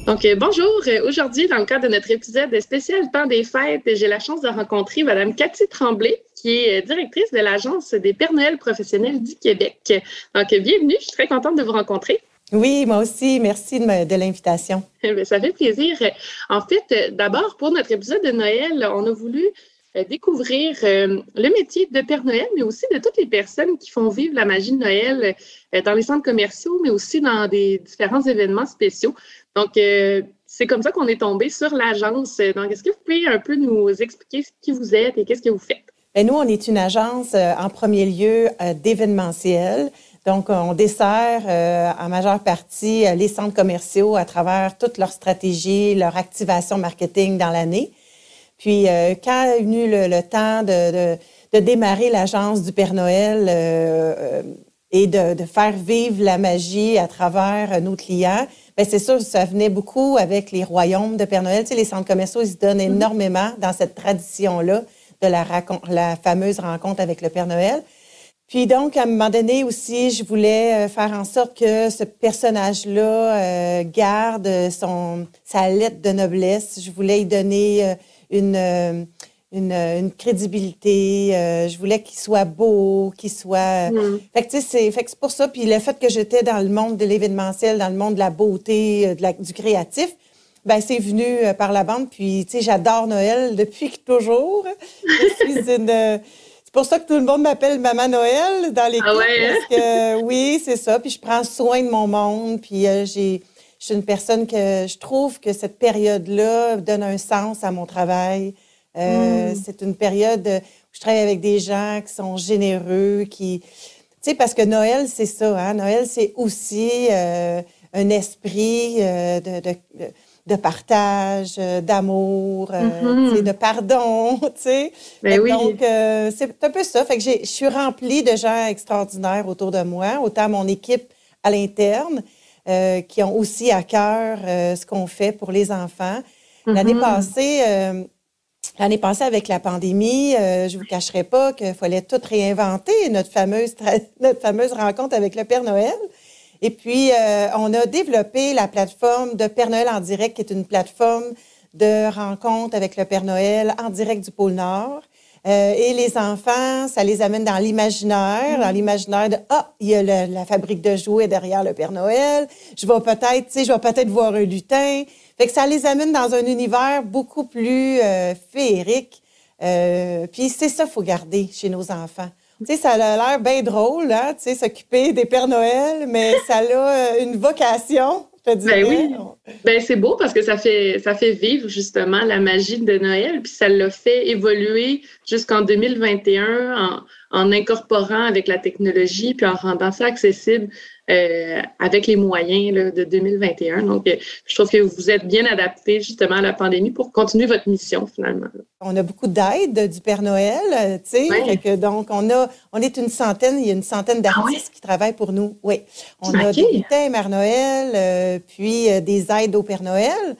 Donc, bonjour. Aujourd'hui, dans le cadre de notre épisode spécial Temps des fêtes, j'ai la chance de rencontrer Mme Cathy Tremblay, qui est directrice de l'Agence des Pères Noël professionnels du Québec. Donc, bienvenue. Je suis très contente de vous rencontrer. Oui, moi aussi. Merci de l'invitation. Ça fait plaisir. En fait, d'abord, pour notre épisode de Noël, on a voulu découvrir le métier de Père Noël, mais aussi de toutes les personnes qui font vivre la magie de Noël dans les centres commerciaux, mais aussi dans des différents événements spéciaux. Donc, c'est comme ça qu'on est tombé sur l'agence. Donc, est-ce que vous pouvez un peu nous expliquer qui vous êtes et qu'est-ce que vous faites? Bien, nous, on est une agence, en premier lieu, d'événementiel. Donc, on dessert en majeure partie les centres commerciaux à travers toute leur stratégie, leur activation marketing dans l'année. Puis, quand est venu le temps de démarrer l'agence du Père Noël et de faire vivre la magie à travers nos clients, bien, c'est sûr, ça venait beaucoup avec les royaumes de Père Noël. Tu sais, les centres commerciaux, ils se donnent énormément dans cette tradition-là de la fameuse rencontre avec le Père Noël. Puis donc, à un moment donné aussi, je voulais faire en sorte que ce personnage-là garde sa lettre de noblesse. Je voulais y donner une crédibilité. Je voulais qu'il soit beau, qu'il soit... Fait que, tu sais, c'est pour ça. Puis le fait que j'étais dans le monde de l'événementiel, dans le monde de la beauté, du créatif, ben c'est venu par la bande. Puis, tu sais, j'adore Noël depuis toujours. C'est pour ça que tout le monde m'appelle Maman Noël dans l'équipe. Ah ouais? Parce que, oui, c'est ça. Puis je prends soin de mon monde. Puis je suis une personne que je trouve que cette période-là donne un sens à mon travail. C'est une période où je travaille avec des gens qui sont généreux, tu sais, parce que Noël, c'est ça, hein? Noël, c'est aussi un esprit de partage, d'amour, tu sais, de pardon, tu sais. Ben oui. Donc, c'est un peu ça. Fait que je suis remplie de gens extraordinaires autour de moi, autant mon équipe à l'interne, qui ont aussi à cœur ce qu'on fait pour les enfants. L'année passée, avec la pandémie, je vous cacherai pas qu'il fallait tout réinventer, notre fameuse rencontre avec le Père Noël. Et puis, on a développé la plateforme de Père Noël en direct, qui est une plateforme de rencontre avec le Père Noël en direct du pôle Nord. Et les enfants, ça les amène dans l'imaginaire de « Ah, il y a la fabrique de jouets derrière le Père Noël. Je vais peut-être voir un lutin. » Fait que ça les amène dans un univers beaucoup plus féerique. Puis c'est ça qu'il faut garder chez nos enfants. Tu sais, ça a l'air bien drôle, hein, tu sais, s'occuper des Pères Noël, mais ça a une vocation, je te dirais. Ben oui. Ben c'est beau parce que ça fait vivre justement la magie de Noël, puis ça l'a fait évoluer jusqu'en 2021 en incorporant avec la technologie, puis en rendant ça accessible avec les moyens là, de 2021. Donc, je trouve que vous êtes bien adapté justement à la pandémie pour continuer votre mission finalement. On a beaucoup d'aide du Père Noël, tu sais. Ouais. Donc, on est une centaine, il y a une centaine d'artistes qui travaillent pour nous. Oui. On a des lutins Mère Noël, puis des aides au Père Noël.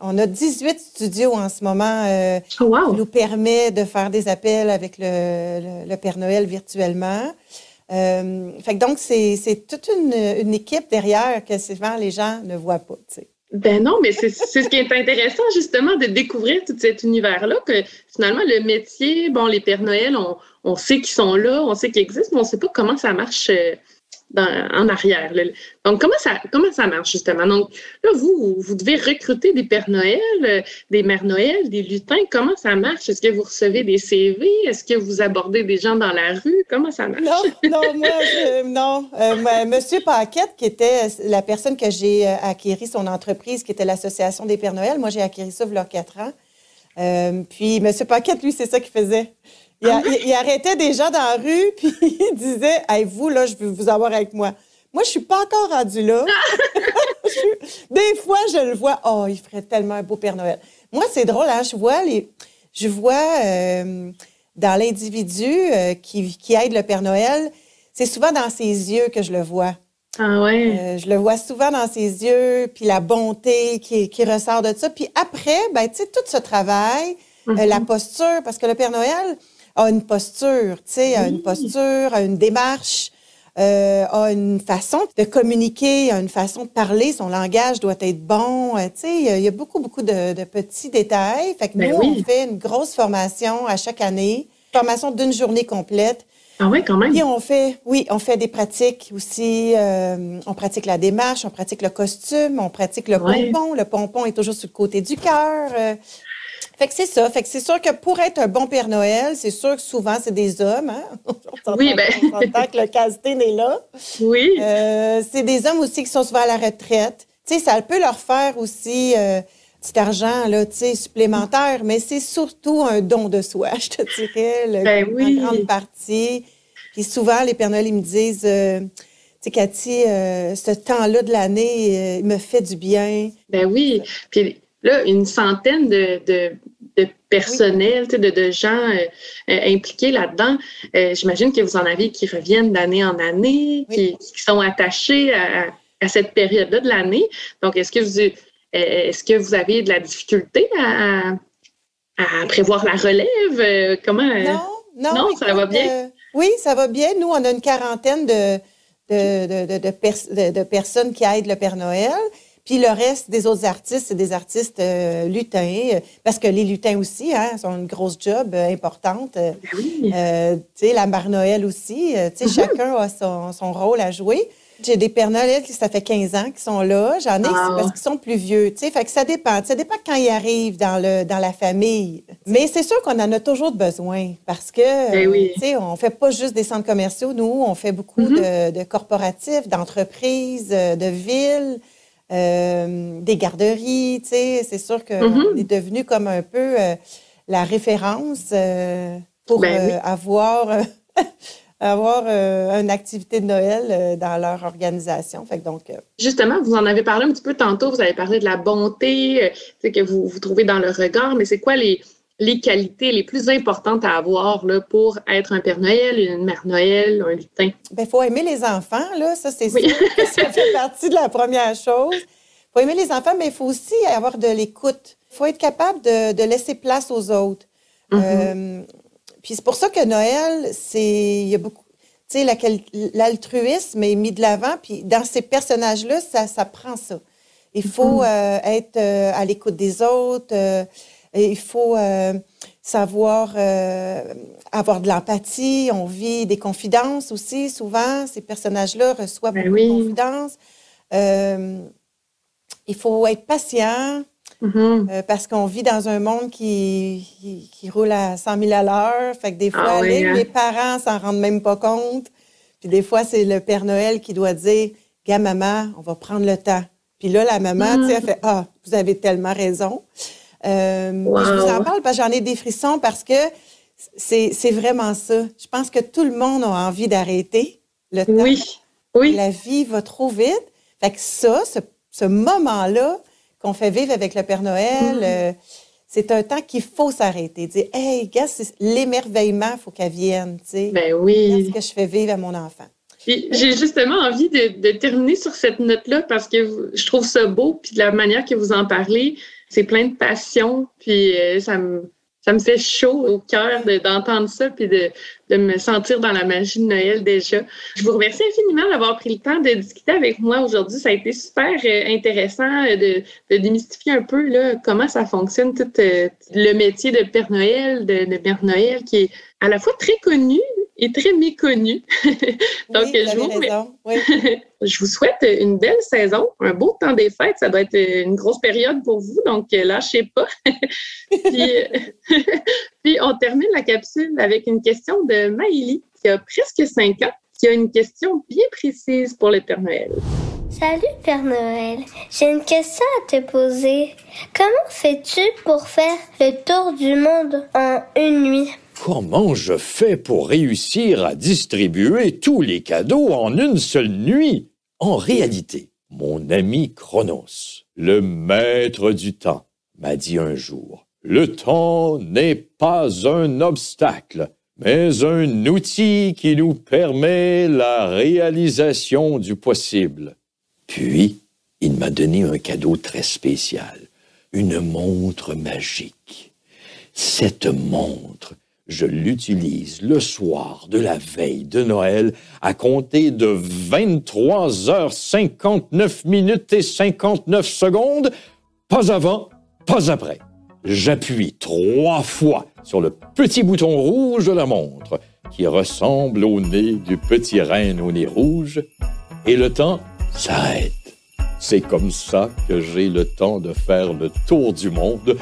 On a 18 studios en ce moment qui nous permet de faire des appels avec le Père Noël virtuellement. Fait que donc, c'est toute une équipe derrière que souvent les gens ne voient pas, tu sais. Ben non, mais c'est ce qui est intéressant justement de découvrir tout cet univers-là, que finalement le métier, bon, les Pères Noël, on sait qu'ils sont là, on sait qu'ils existent, mais on ne sait pas comment ça marche en arrière. Là. Donc, comment ça marche justement? Donc, là, vous devez recruter des Pères Noël, des Mères Noël, des lutins. Comment ça marche? Est-ce que vous recevez des CV? Est-ce que vous abordez des gens dans la rue? Comment ça marche? Non. Monsieur Paquette, qui était la personne que j'ai acquéri son entreprise, qui était l'Association des Pères Noël, moi, j'ai acquéri ça il y a 4 ans. Puis, Monsieur Paquette, lui, c'est ça qu'il faisait. Il arrêtait des gens dans la rue, puis il disait « Hey, vous, là, je veux vous avoir avec moi. » Moi, je suis pas encore rendue là. Des fois, je le vois. Oh, il ferait tellement un beau Père Noël. Moi, c'est drôle, hein? Je vois dans l'individu qui aide le Père Noël, c'est souvent dans ses yeux que je le vois. Ah ouais? Je le vois souvent dans ses yeux, puis la bonté qui ressort de ça. Puis après, ben, tu sais, tout ce travail, la posture, parce que le Père Noël a une posture, tu sais, a une posture, a une démarche, a une façon de communiquer, a une façon de parler, son langage doit être bon. Tu sais, il y a beaucoup, beaucoup de petits détails. Fait que nous, on fait une grosse formation à chaque année, formation d'une journée complète. Ah oui, quand même. Puis on fait des pratiques aussi. On pratique la démarche, on pratique le costume, on pratique le pompon. Le pompon est toujours sur le côté du cœur. Fait que c'est ça. Fait que c'est sûr que pour être un bon Père Noël, c'est sûr que souvent, c'est des hommes. Hein? On s'entend que le casse-tête est là. Oui. C'est des hommes aussi qui sont souvent à la retraite. Tu sais, ça peut leur faire aussi petit argent là, tu sais, supplémentaire, mais c'est surtout un don de soi, je te dirais, en grande partie. Puis souvent, les Pères Noël, ils me disent, tu sais, Cathy, ce temps-là de l'année, il me fait du bien. Ben oui. Puis là, une centaine de personnel, de gens impliqués là-dedans. J'imagine que vous en avez qui reviennent d'année en année, qui sont attachés à cette période-là de l'année. Donc, est-ce que vous avez de la difficulté à prévoir la relève? Comment? Non, ça va bien? Oui, ça va bien. Nous, on a une quarantaine de personnes qui aident le Père Noël. Puis le reste des autres artistes, c'est des artistes lutins, parce que les lutins aussi, hein, ont une grosse job importante. Oui. Tu sais, la Mère Noël aussi. Tu sais, chacun a son rôle à jouer. J'ai des Pères Noël qui, ça fait 15 ans qu'ils sont là. J'en ai parce qu'ils sont plus vieux. Tu sais, fait que ça dépend. Ça dépend quand ils arrivent dans la famille. Mais c'est sûr qu'on en a toujours besoin parce que, tu sais, on fait pas juste des centres commerciaux. Nous, on fait beaucoup de corporatifs, d'entreprises, de villes. Des garderies, tu sais, c'est sûr qu'on est devenu comme un peu la référence pour avoir une activité de Noël dans leur organisation. Fait que donc, justement, vous en avez parlé un petit peu tantôt, vous avez parlé de la bonté que vous trouvez dans le regard, mais c'est quoi les qualités les plus importantes à avoir là, pour être un Père Noël, une Mère Noël, un lutin? Bien, il faut aimer les enfants, là, ça c'est sûr que ça fait partie de la première chose. Il faut aimer les enfants, mais il faut aussi avoir de l'écoute. Il faut être capable de laisser place aux autres. Puis c'est pour ça que Noël, il y a beaucoup, tu sais, l'altruisme est mis de l'avant, puis dans ces personnages-là, ça prend ça. Il faut être à l'écoute des autres. Il faut savoir avoir de l'empathie. On vit des confidences aussi, souvent. Ces personnages-là reçoivent beaucoup de confidences. Il faut être patient parce qu'on vit dans un monde qui roule à 100 000 à l'heure. Fait que des fois, les parents s'en rendent même pas compte. Puis des fois, c'est le Père Noël qui doit dire « Gars, maman, on va prendre le temps. » Puis là, la maman, tu sais, elle fait « Ah, vous avez tellement raison. » Je vous en parle parce que j'en ai des frissons parce que c'est vraiment ça. Je pense que tout le monde a envie d'arrêter le temps. Oui. La vie va trop vite. Fait que ce moment-là qu'on fait vivre avec le Père Noël, c'est un temps qu'il faut s'arrêter. Dire, hey, gars, l'émerveillement, il faut qu'elle vienne. Tu sais. Ben oui. C'est ce que je fais vivre à mon enfant. Puis, j'ai justement envie de terminer sur cette note-là parce que je trouve ça beau, puis de la manière que vous en parlez, c'est plein de passion, puis ça me fait chaud au cœur d'entendre ça, puis de me sentir dans la magie de Noël déjà. Je vous remercie infiniment d'avoir pris le temps de discuter avec moi aujourd'hui. Ça a été super intéressant de démystifier un peu là, comment ça fonctionne, tout le métier de Père Noël, de Mère Noël, qui est à la fois très connu et très méconnu. Donc, je vous souhaite une belle saison, un beau temps des fêtes. Ça doit être une grosse période pour vous, donc lâchez pas. Puis, on termine la capsule avec une question de Maëlie, qui a presque 5 ans, qui a une question bien précise pour le Père Noël. Salut Père Noël, j'ai une question à te poser. Comment fais-tu pour faire le tour du monde en une nuit? Comment je fais pour réussir à distribuer tous les cadeaux en une seule nuit? En réalité, mon ami Chronos, le maître du temps, m'a dit un jour, « Le temps n'est pas un obstacle, mais un outil qui nous permet la réalisation du possible. » Puis, il m'a donné un cadeau très spécial, une montre magique. Cette montre Je l'utilise le soir de la veille de Noël à compter de 23h59 et 59 secondes, pas avant, pas après. J'appuie 3 fois sur le petit bouton rouge de la montre qui ressemble au nez du petit renne au nez rouge et le temps s'arrête. C'est comme ça que j'ai le temps de faire le tour du monde